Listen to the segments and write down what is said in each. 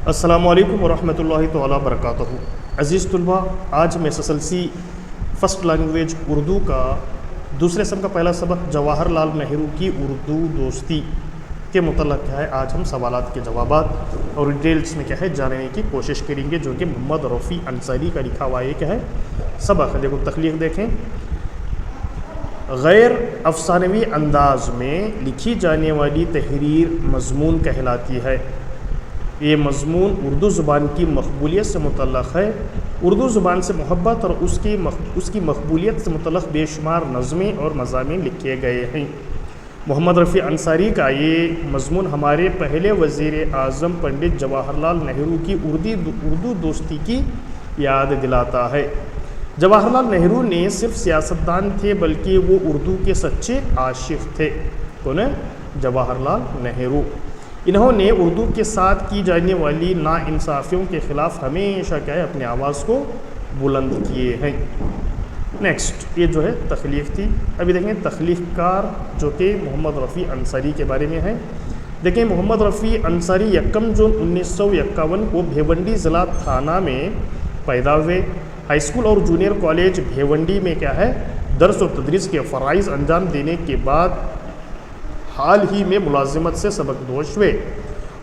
السلام علیکم ورحمۃ اللہ تعالیٰ وبرکاتہ۔ عزیز طلباء، آج میں SSLC فرسٹ لینگویج اردو کا دوسرے سم کا پہلا سبق جواہر لال نہرو کی اردو دوستی کے متعلق کیا ہے، آج ہم سوالات کے جوابات اور ڈیٹیلس میں کیا ہے جاننے کی کوشش کریں گے، جو کہ محمد رفیع انصاری کا لکھا ہوا یہ کیا ہے سبق ہے۔ دیکھو تخلیق دیکھیں، غیر افسانوی انداز میں لکھی جانے والی تحریر مضمون کہلاتی ہے۔ یہ مضمون اردو زبان کی مقبولیت سے متعلق ہے۔ اردو زبان سے محبت اور اس کی مقبولیت سے متعلق بے شمار نظمیں اور مضامین لکھے گئے ہیں۔ محمد رفیع انصاری کا یہ مضمون ہمارے پہلے وزیر اعظم پنڈت جواہر لال نہرو کی اردو دوستی کی یاد دلاتا ہے۔ جواہر لال نہرو نے صرف سیاستدان تھے بلکہ وہ اردو کے سچے عاشق تھے۔ کون ہے؟ جواہر لال نہرو۔ انہوں نے اردو کے ساتھ کی جانے والی ناانصافیوں کے خلاف ہمیشہ کیا ہے اپنی آواز کو بلند کیے ہیں۔ نیکسٹ، یہ جو ہے تخلیق تھی۔ ابھی دیکھیں تخلیق کار جو کہ محمد رفیع انصاری کے بارے میں ہے۔ دیکھیں محمد رفیع انصاری 1 جون 1951 کو بھیونڈی ضلع تھانہ میں پیدا ہوئے۔ ہائی اسکول اور جونیئر کالج بھیونڈی میں کیا ہے درس و تدریس کے فرائض انجام دینے کے بعد حال ہی میں ملازمت سے سبکدوش ہوئے۔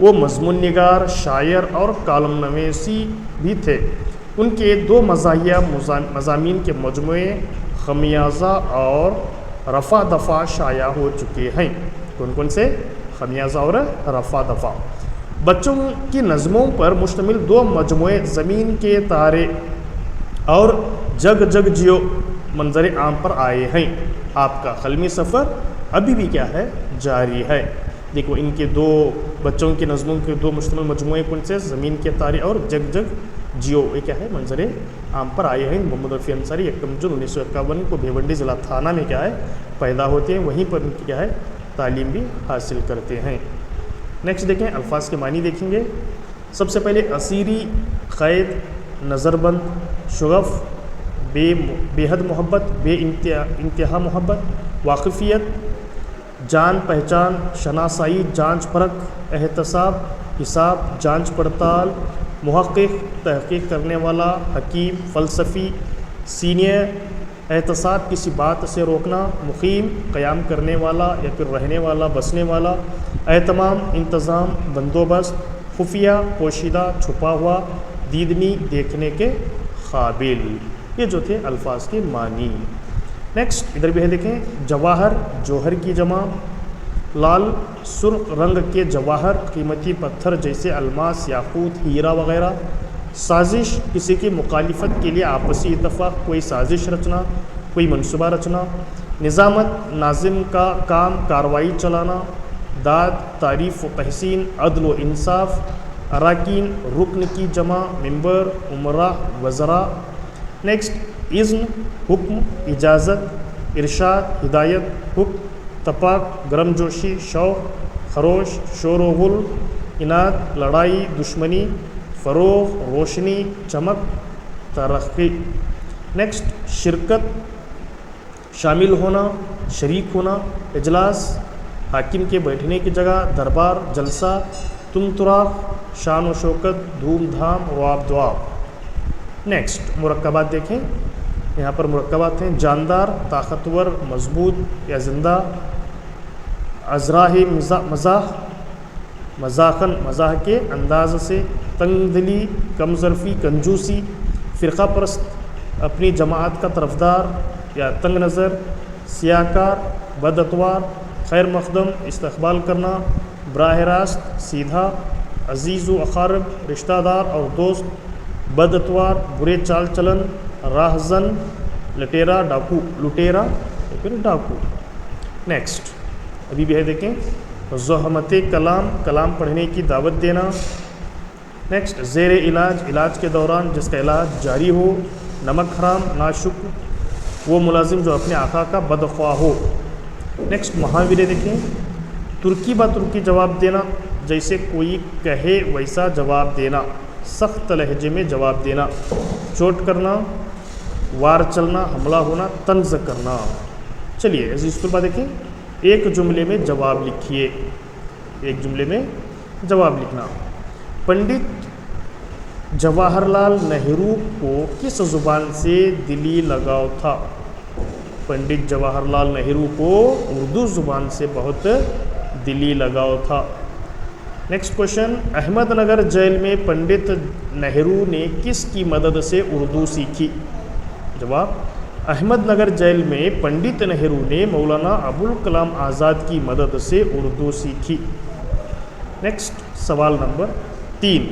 وہ مضمون نگار، شاعر اور کالم نویسی بھی تھے۔ ان کے 2 مزاحیہ مضامین کے مجموعے خمیازہ اور رفع دفع شائع ہو چکے ہیں۔ کون کون سے؟ خمیازہ اور رفع دفع۔ بچوں کی نظموں پر مشتمل 2 مجموعے زمین کے تارے اور جگ جگ جیو منظر عام پر آئے ہیں۔ آپ کا قلمی سفر ابھی بھی کیا ہے جاری ہے۔ دیکھو ان کے 2 بچوں کی نظموں کے 2 مشتمل مجموعے کون سے؟ زمین کے تارے اور جگ جگ جیو، یہ کیا ہے منظر عام پر آئے ہیں۔ محمد رفیع انصاری 1 جون 1951 کو بھیونڈی ضلع تھانہ میں کیا ہے پیدا ہوتے ہیں، وہیں پر ان کی کیا ہے تعلیم بھی حاصل کرتے ہیں۔ نیکسٹ دیکھیں الفاظ کے معنی دیکھیں گے۔ سب سے پہلے اسیری، قید، نظر بند، شغف، بے حد محبت، بے انتہا محبت، واقفیت، جان پہچان، شناسائی، جانچ پرکھ، احتساب، حساب، جانچ پڑتال، محقق، تحقیق کرنے والا، حکیم، فلسفی، سینئر، احتساب، کسی بات سے روکنا، مقیم، قیام کرنے والا یا پھر رہنے والا، بسنے والا، اہتمام، انتظام، بندوبست، خفیہ، پوشیدہ، چھپا ہوا، دیدنی، دیکھنے کے قابل۔ یہ جو تھے الفاظ کے معنی۔ نیکسٹ ادھر بھی ہے دیکھیں، جواہر جوہر کی جمع، لال سرخ رنگ کے جواہر قیمتی پتھر جیسے الماس، یاقوت، ہیرا وغیرہ۔ سازش کسی کی مخالفت کے لیے آپسی اتفاق، کوئی سازش رچنا، کوئی منصوبہ رچنا۔ نظامت ناظم کا کام کاروائی چلانا۔ داد تعریف و تحسین، عدل و انصاف۔ اراکین رکن کی جمع، ممبر، امراء، وزراء۔ نیکسٹ اذن حکم، اجازت، ارشاد، ہدایت، حکم، تپاک گرم جوشی، شوق، خروش، شور و غل، اناد لڑائی دشمنی، فروغ روشنی، چمک، ترقی۔ نیکسٹ شرکت شامل ہونا، شریک ہونا، اجلاس حاکم کے بیٹھنے کی جگہ، دربار، جلسہ، طمطراق، شان و شوکت، دھوم دھام، رواب دواب۔ نیکسٹ مرکبات دیکھیں، یہاں پر مرکبات ہیں جاندار، طاقتور، مضبوط یا زندہ، ازراہ مزاح، مزاحن مزاح کے انداز سے، تنگ دلی، کم ظرفی، کنجوسی، فرقہ پرست، اپنی جماعت کا طرفدار یا تنگ نظر، سیاہکار، بد اتوار، خیر مقدم، استقبال کرنا، براہ راست، سیدھا، عزیز و اقارب، رشتہ دار اور دوست، بد اتوار، برے چال چلن، راہزن، لٹیرا، ڈاکو، لٹیرا یا پھر ڈاکو۔ نیکسٹ ابھی بھی ہے دیکھیں، زحمت کلام، کلام پڑھنے کی دعوت دینا۔ نیکسٹ زیر علاج، علاج کے دوران جس کا علاج جاری ہو۔ نمک حرام، ناشکر، وہ ملازم جو اپنے آقا کا بدخواہ ہو۔ نیکسٹ محاورے دیکھیں، ترکی با ترکی جواب دینا، جیسے کوئی کہے ویسا جواب دینا، سخت لہجے میں جواب دینا، چوٹ کرنا، وار چلنا، حملہ ہونا، طنز کرنا۔ چلیے عزیز طلباء دیکھیں، ایک جملے میں جواب لکھیے، ایک جملے میں جواب لکھنا۔ पंडित जवाहरलाल नेहरू को किस ज़ुबान से दिली लगाव था? पंडित जवाहरलाल नेहरू को उर्दू ज़ुबान से बहुत दिली लगाव था। नेक्स्ट क्वेश्चन, अहमदनगर जेल में पंडित नेहरू ने किसकी मदद से उर्दू सीखी? जवाब, अहमदनगर जेल में पंडित नेहरू ने मौलाना अबुल कलाम आज़ाद की मदद से उर्दू सीखी। नेक्स्ट सवाल नंबर 3,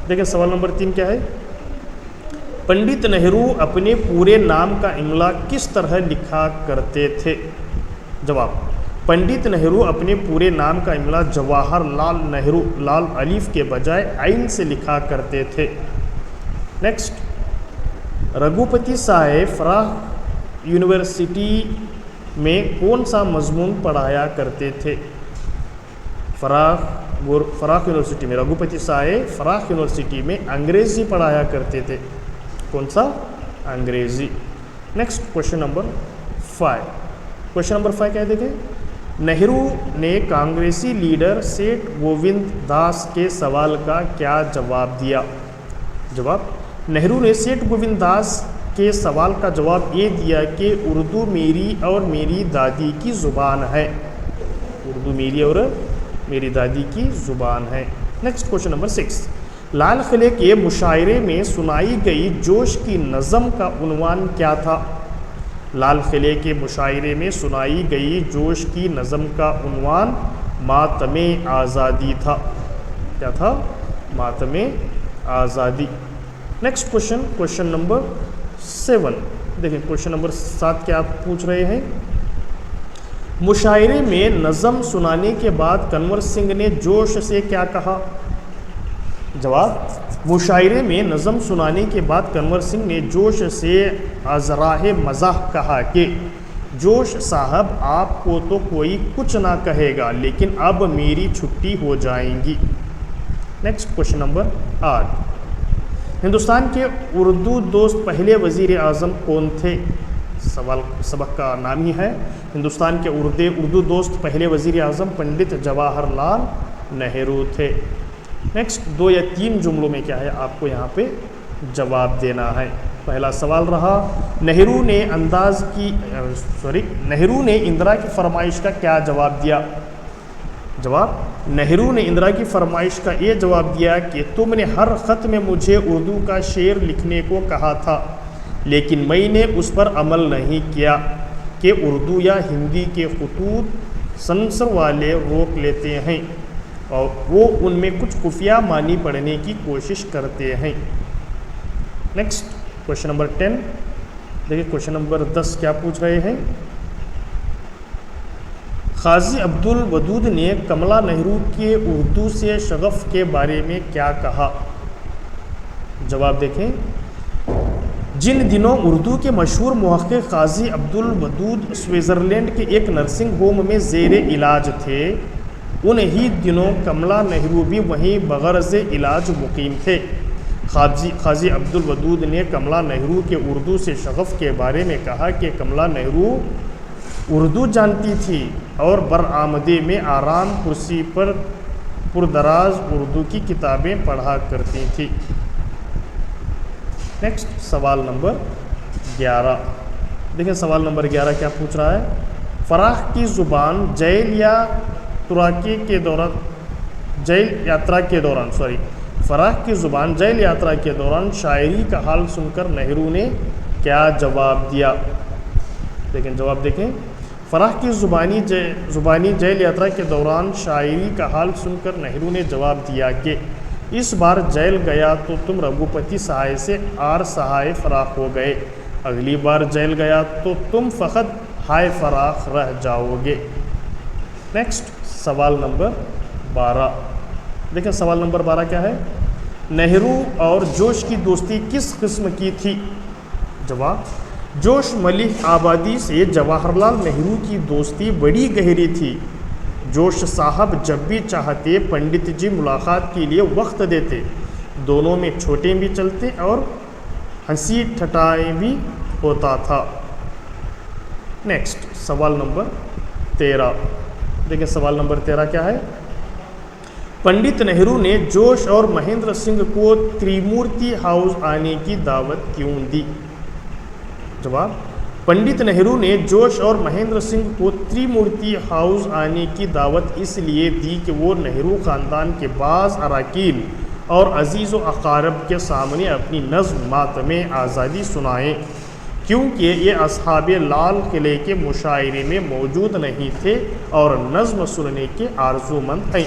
देखिए सवाल नंबर 3 क्या है? पंडित नेहरू अपने पूरे नाम का इमला किस तरह लिखा करते थे? जवाब, पंडित नेहरू अपने पूरे नाम का इमला जवाहरलाल नेहरू लाल अलीफ के बजाय आइन से लिखा करते थे। नेक्स्ट, रघुपति साहेब फराह यूनिवर्सिटी में कौन सा मजमून पढ़ाया करते थे? फराह यूनिवर्सिटी में रघुपति साहेब फराह यूनिवर्सिटी में अंग्रेज़ी पढ़ाया करते थे। कौन सा? अंग्रेज़ी। Next question number 5, question number 5 क्या है देखें? नेहरू ने कांग्रेसी लीडर सेठ गोविंद दास के सवाल का क्या जवाब दिया? जवाब, नेहरू ने सेठ गोविंद दास के सवाल का जवाब ये दिया कि उर्दू मेरी और मेरी दादी की ज़ुबान है। उर्दू मेरी और मेरी दादी की ज़ुबान है। नेक्स्ट क्वेश्चन नंबर 6, लाल किले के मुशायरे में सुनाई गई जोश की नज़म का उन्वान क्या था? लाल किले के मुशायरे में सुनाई गई जोश की नज़म का उन्वान मातमे आज़ादी था। क्या था? मातमे आज़ादी। नेक्स्ट क्वेश्चन, क्वेश्चन नंबर 7, देखिए क्वेश्चन नंबर 7 क्या पूछ रहे हैं? मुशायरे में नज़म सुनाने के बाद कन्वर सिंह ने जोश से क्या कहा? जवाब, मुशायरे में नज़म सुनाने के बाद कन्वर सिंह ने जोश से अज़राह मज़ाह कहा कि जोश साहब, आपको तो कोई कुछ ना कहेगा, लेकिन अब मेरी छुट्टी हो जाएंगी। नेक्स्ट क्वेश्चन नंबर 8, हिंदुस्तान के उर्दू दोस्त पहले वज़ीर आज़म कौन थे? सवाल सबक का नाम ही है, हिंदुस्तान के उर्दू दोस्त पहले वज़ीर आज़म पंडित जवाहरलाल नेहरू थे। नेक्स्ट 2 या 3 जुमलों में क्या है आपको यहाँ पे जवाब देना है। पहला सवाल रहा, नेहरू ने इंदिरा की फरमाइश का क्या जवाब दिया? जवाब, नेहरू ने इंदिरा की फरमाइश का ये जवाब दिया कि तुमने हर ख़त में मुझे उर्दू का शेर लिखने को कहा था, लेकिन मैंने उस पर अमल नहीं किया कि उर्दू या हिंदी के खतूत सेंसर वाले रोक लेते हैं और वो उनमें कुछ खुफिया मानी पढ़ने की कोशिश करते हैं। नेक्स्ट क्वेश्चन नंबर 10, देखिए क्वेश्चन नंबर 10 क्या पूछ रहे हैं? क़ाज़ी अब्दुल वदूद ने कमला नेहरू के उर्दू से शगफ़ के बारे में क्या कहा? जवाब देखें, जिन दिनों उर्दू के मशहूर मुहक़्क़िक़ क़ाज़ी अब्दुल वदूद स्विट्ज़रलैंड के एक नर्सिंग होम में ज़ेरे इलाज थे, उन्हीं दिनों कमला नेहरू भी वहीं बग़र्ज़ इलाज मुकीम थे। क़ाज़ी अब्दुल वदूद ने कमला नेहरू के उर्दू से शगफ़ के बारे में कहा कि कमला नेहरू उर्दू जानती थी और बरआमदे में आराम कुर्सी पर पुरदराज उर्दू की किताबें पढ़ा करती थी। नेक्स्ट सवाल नंबर 11, देखिए सवाल नंबर 11 क्या पूछ रहा है? फराह की ज़ुबान जेल यात्रा के दौरान फराह की ज़ुबान जेल यात्रा के दौरान शायरी का हाल सुनकर नेहरू ने क्या जवाब दिया? लेकिन जवाब देखें, फराह की ज़ुबानी जेल यात्रा के दौरान शायरी का हाल सुनकर नेहरू ने जवाब दिया कि इस बार जेल गया तो तुम रघुपति साहेब से आर सहाय फराख हो गए, अगली बार जेल गया तो तुम फ़कत हाय फराख रह जाओगे। नेक्स्ट सवाल नंबर 12, देखें सवाल नंबर 12 क्या है? नेहरू और जोश की दोस्ती किस किस्म की थी? जवाब, जोश मलिक आबादी से जवाहरलाल नेहरू की दोस्ती बड़ी गहरी थी। जोश साहब जब भी चाहते पंडित जी मुलाकात के लिए वक्त देते, दोनों में छोटे भी चलते और हंसी ठटाई भी होता था। नेक्स्ट सवाल नंबर 13, देखिए सवाल नंबर 13 क्या है? पंडित नेहरू ने जोश और महेंद्र सिंह को त्रिमूर्ति हाउस आने की दावत क्यों दी? जवाब, पंडित नेहरू ने जोश और महेंद्र सिंह को त्रिमूर्ति हाउस आने की दावत इसलिए दी कि वो नेहरू ख़ानदान के बाज़ अरकान और अजीज़ व अक़ारब के सामने अपनी नज़्म मातमे आज़ादी सुनाएं, क्योंकि ये असहाब लाल किले के मुशायरे में मौजूद नहीं थे और नज़्म सुनने के आरज़ूमंद हैं।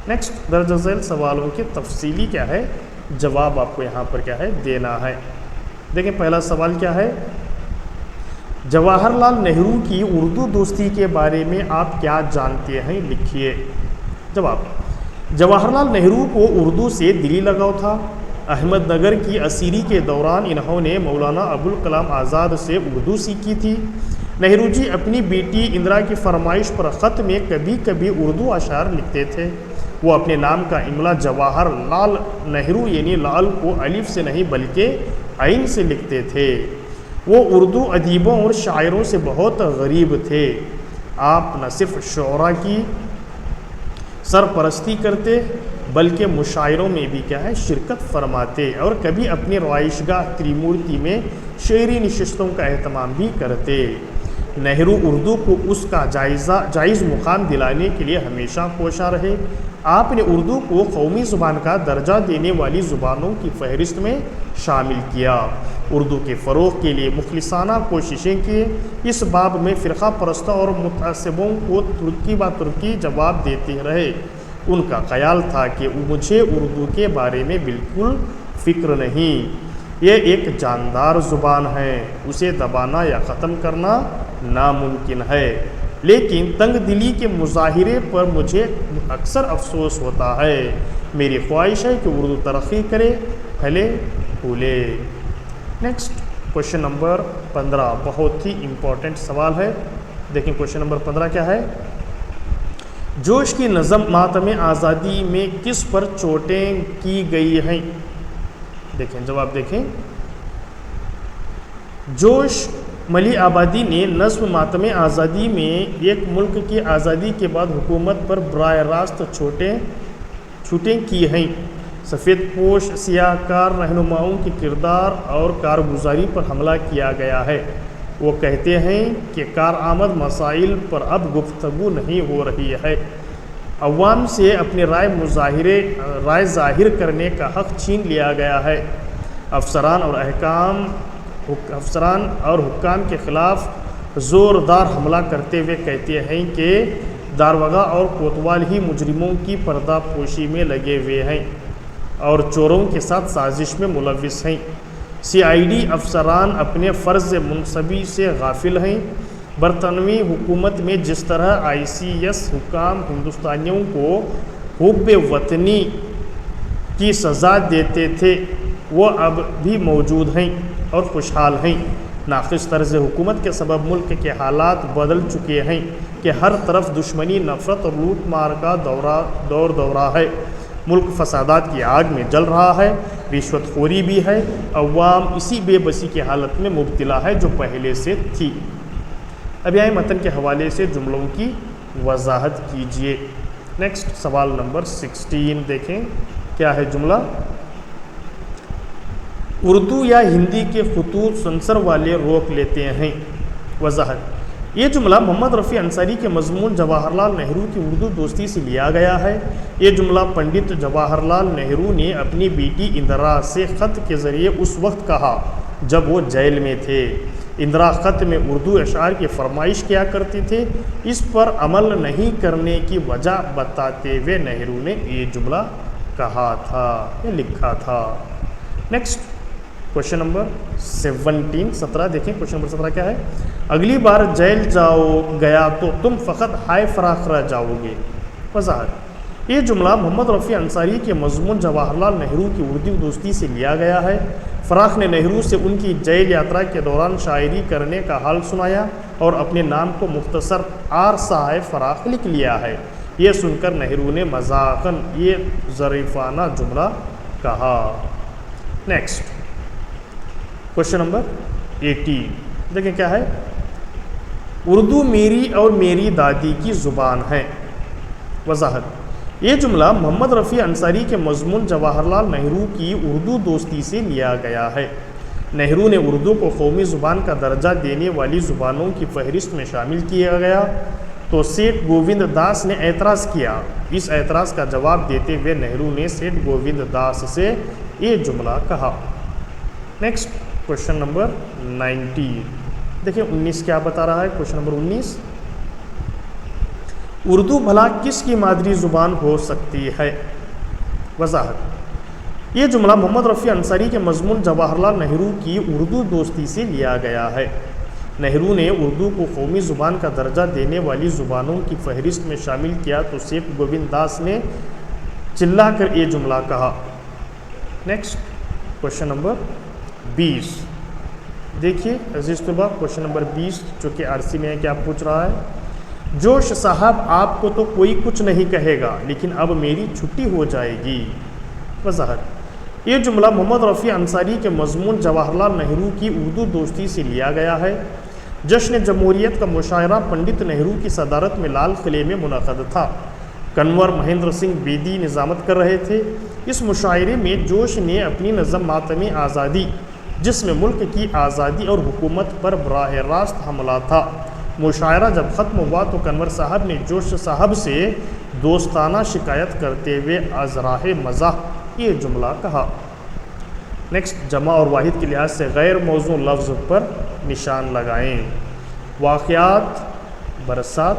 नेक्स्ट, दर्ज झैल सवालों के तफसीली क्या है जवाब आपको यहाँ पर क्या है देना है। देखें, पहला सवाल क्या है, जवाहरलाल नेहरू की उर्दू दोस्ती के बारे में आप क्या जानते हैं, लिखिए। जवाब, जवाहरलाल नेहरू को उर्दू से दिली लगाव था। अहमदनगर की असीरी के दौरान इन्होंने मौलाना अबुल कलाम आज़ाद से उर्दू सीखी थी। नेहरू जी अपनी बेटी इंदिरा की फरमाइश पर ख़त में कभी कभी उर्दू अशार लिखते थे। वो अपने नाम का इमला जवाहर लाल नेहरू यानी लाल को अलिफ से नहीं बल्कि आइन से लिखते थे। वो उर्दू अदीबों और शायरों से बहुत गरीब थे। आप न सिर्फ शोरा की सरपरस्ती करते बल्कि मुशायरों में भी क्या है शिरकत फरमाते और कभी अपनी रवाइशगाह त्रिमूर्ति में शेरी नशिस्तों का एहतमाम भी करते। नेहरू उर्दू को उसका जायज़ मुकाम दिलाने के लिए हमेशा कोशा रहे। आपने उर्दू को कौमी ज़ुबान का दर्जा देने वाली ज़ुबानों की फहरिस्त में शामिल किया। उर्दू के फ़रोग़ के लिए मुखलिसाना कोशिशें की। इस बाब में फ़िरक़ा परस्तों और मुतअस्सिबों को तुर्की ब तुर्की जवाब देते रहे। उनका ख़याल था कि मुझे उर्दू के बारे में बिल्कुल फ़िक्र नहीं, ये एक जानदार ज़ुबान है, उसे दबाना या ख़त्म करना नामुमकिन है। लेकिन तंग दिली के मुजाहिरे पर मुझे अक्सर अफसोस होता है। मेरी ख्वाहिश है कि उर्दू तरक्की करे, फले फूले। नेक्स्ट, क्वेश्चन नंबर 15 बहुत ही इम्पोर्टेंट सवाल है। देखें क्वेश्चन नंबर 15 क्या है, जोश की नज़म मातमे आज़ादी में किस पर चोटें की गई हैं? देखें जवाब देखें, जोश मली आबादी ने नज़्म मातमे आज़ादी में एक मुल्क की आज़ादी के बाद हुकूमत पर बराह रास्त छूटें की हैं। सफ़ेद पोश सियाहकार रहनुमाओं के किरदार और कारगुजारी पर हमला किया गया है। वो कहते हैं कि कारआमद मसाइल पर अब गुफ्तगू नहीं हो रही है। अवाम से अपनी राय ज़ाहिर करने का हक़ छीन लिया गया है। अफसरान और हुक्काम के ख़िलाफ़ ज़ोरदार हमला करते हुए कहते हैं कि दारवगा और कोतवाल ही मुजरिमों की पर्दापोशी में लगे हुए हैं और चोरों के साथ साजिश में मुलविस हैं। CID अफसरान अपने फ़र्ज़ मुनसबी से गाफिल हैं। बरतानवी हुकूमत में जिस तरह ICS हुक्काम हिंदुस्तानियों को हुब्बे वतनी की सज़ा देते थे वो अब भी मौजूद हैं और खुशहाल हैं। नाक़िस तर्ज़ हुकूमत के सबब मुल्क के हालात बदल चुके हैं कि हर तरफ दुश्मनी, नफ़रत और लूट मार का दौरा है। मुल्क फसादात की आग में जल रहा है, रिश्वतखोरी भी है। अवाम इसी बेबसी की हालत में मुब्तला है जो पहले से थी। अब यहाँ मतन के हवाले से जुमलों की वजाहत कीजिए। नेक्स्ट, सवाल नंबर 16 देखें क्या है जुमला, उर्दू या हिंदी के खतूत सेंसर वाले रोक लेते हैं। वजाहत, ये जुमला मोहम्मद रफ़ी अंसारी के मज़मून जवाहरलाल नेहरू की उर्दू दोस्ती से लिया गया है। ये जुमला पंडित जवाहरलाल नेहरू ने अपनी बेटी इंदिरा से ख़त के ज़रिए उस वक्त कहा जब वो जेल में थे। इंदिरा ख़त में उर्दू अशार की फरमाइश किया करते थे। इस पर अमल नहीं करने की वजह बताते हुए नेहरू ने ये जुमला कहा था या लिखा था। नेक्स्ट, क्वेश्चन नंबर 17 देखें। क्वेश्चन नंबर 17 क्या है, अगली बार जेल गया तो तुम फ़कत हाय फराख रह जाओगे। वजाहत, ये जुमला मोहम्मद रफ़ी अंसारी के मज़मून जवाहरलाल नेहरू की उर्दू दोस्ती से लिया गया है। फ़राख ने नेहरू से उनकी जेल यात्रा के दौरान शायरी करने का हाल सुनाया और अपने नाम को मुख्तसर आर साहे फ़राख लिख लिया है। ये सुनकर नेहरू ने मज़ाक़न ये ज़रीफ़ाना जुमला कहा। नेक्स्ट, क्वेश्चन नंबर 18 देखें क्या है, उर्दू मेरी और मेरी दादी की ज़ुबान है। वजाहत, یہ جملہ محمد رفیع انصاری کے مضمون جواہر لال نہرو کی اردو دوستی سے لیا گیا ہے۔ نہرو نے اردو کو قومی زبان کا درجہ دینے والی زبانوں کی فہرست میں شامل کیا گیا تو سیٹھ گووند داس نے اعتراض کیا۔ اس اعتراض کا جواب دیتے ہوئے نہرو نے سیٹھ گووند داس سے یہ جملہ کہا۔ نیکسٹ کوشچن نمبر 90، دیکھیں 19 کیا بتا رہا ہے۔ کوشچن نمبر 19، اردو بھلا کس کی مادری زبان ہو سکتی ہے؟ وضاحت، یہ جملہ محمد رفیع انصاری کے مضمون جواہر لال نہرو کی اردو دوستی سے لیا گیا ہے۔ نہرو نے اردو کو قومی زبان کا درجہ دینے والی زبانوں کی فہرست میں شامل کیا تو سیٹھ گووند داس نے چلا کر یہ جملہ کہا۔ نیکسٹ کوشچن نمبر 20، دیکھیے عزیز طلباء کوشچن نمبر 20 جو کہ RC میں ہے، کیا پوچھ رہا ہے؟ جوش صاحب آپ کو تو کوئی کچھ نہیں کہے گا لیکن اب میری چھٹی ہو جائے گی۔ وضاحت، یہ جملہ محمد رفیع انصاری کے مضمون جواہر لال نہرو کی اردو دوستی سے لیا گیا ہے۔ جشن جمہوریت کا مشاعرہ پنڈت نہرو کی صدارت میں لال قلعے میں منعقد تھا۔ کنور مہندر سنگھ بیدی نظامت کر رہے تھے۔ اس مشاعرے میں جوش نے اپنی نظم ماتم آزادی، جس میں ملک کی آزادی اور حکومت پر براہ راست حملہ تھا۔ مشاعرہ جب ختم ہوا تو کنور صاحب نے جوش صاحب سے دوستانہ شکایت کرتے ہوئے از راہ مزاح یہ جملہ کہا۔ نیکسٹ، جمع اور واحد کے لحاظ سے غیر موزوں لفظ پر نشان لگائیں۔ واقعات برسات،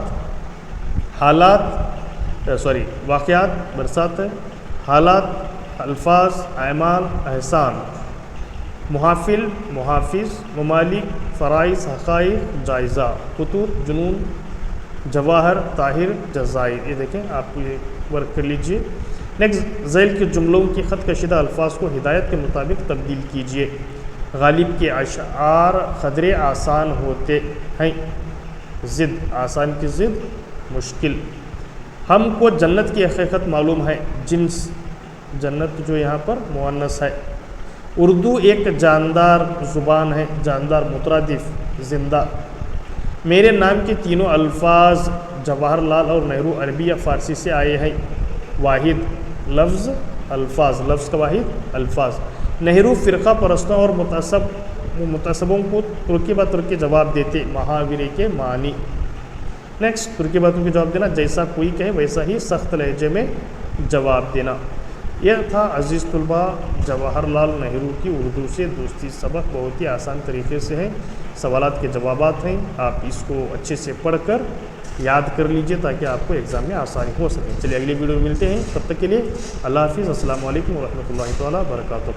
واقعات برسات ہے، حالات الفاظ، اعمال احسان، محافل محافظ، ممالک فرائض حقائق جائزہ، خطوط جنون، جواہر طاہر جزائر۔ یہ دیکھیں آپ یہ ورک کر لیجئے۔ نیکسٹ، ذیل کے جملوں کے خط کشیدہ الفاظ کو ہدایت کے مطابق تبدیل کیجئے۔ غالب کے اشعار قدرے آسان ہوتے ہیں، ضد آسان کی ضد مشکل۔ ہم کو جنت کی حقیقت معلوم ہے، جنس جنت جو یہاں پر مؤنث ہے۔ اردو ایک جاندار زبان ہے، جاندار مترادف زندہ۔ میرے نام کے تینوں الفاظ جواہر لال اور نہرو عربی یا فارسی سے آئے ہیں۔ واحد لفظ الفاظ، لفظ کا واحد الفاظ۔ نہرو فرقہ پرستوں اور متعصبوں کو ترکی بہ ترکی جواب دیتے، محاورے کے معنی۔ نیکسٹ، ترکی بہ ترکی جواب دینا، جیسا کوئی کہے ویسا ہی سخت لہجے میں جواب دینا۔ یہ تھا عزیز طلباء جواہر لال نہرو کی اردو سے دوستی سبق، بہت ہی آسان طریقے سے ہے، سوالات کے جوابات ہیں، آپ اس کو اچھے سے پڑھ کر یاد کر لیجئے تاکہ آپ کو ایگزام میں آسانی ہو سکے۔ چلیے اگلی ویڈیو میں ملتے ہیں، تب تک کے لیے اللہ حافظ، السلام علیکم ورحمۃ اللہ تعالیٰ وبرکاتہ۔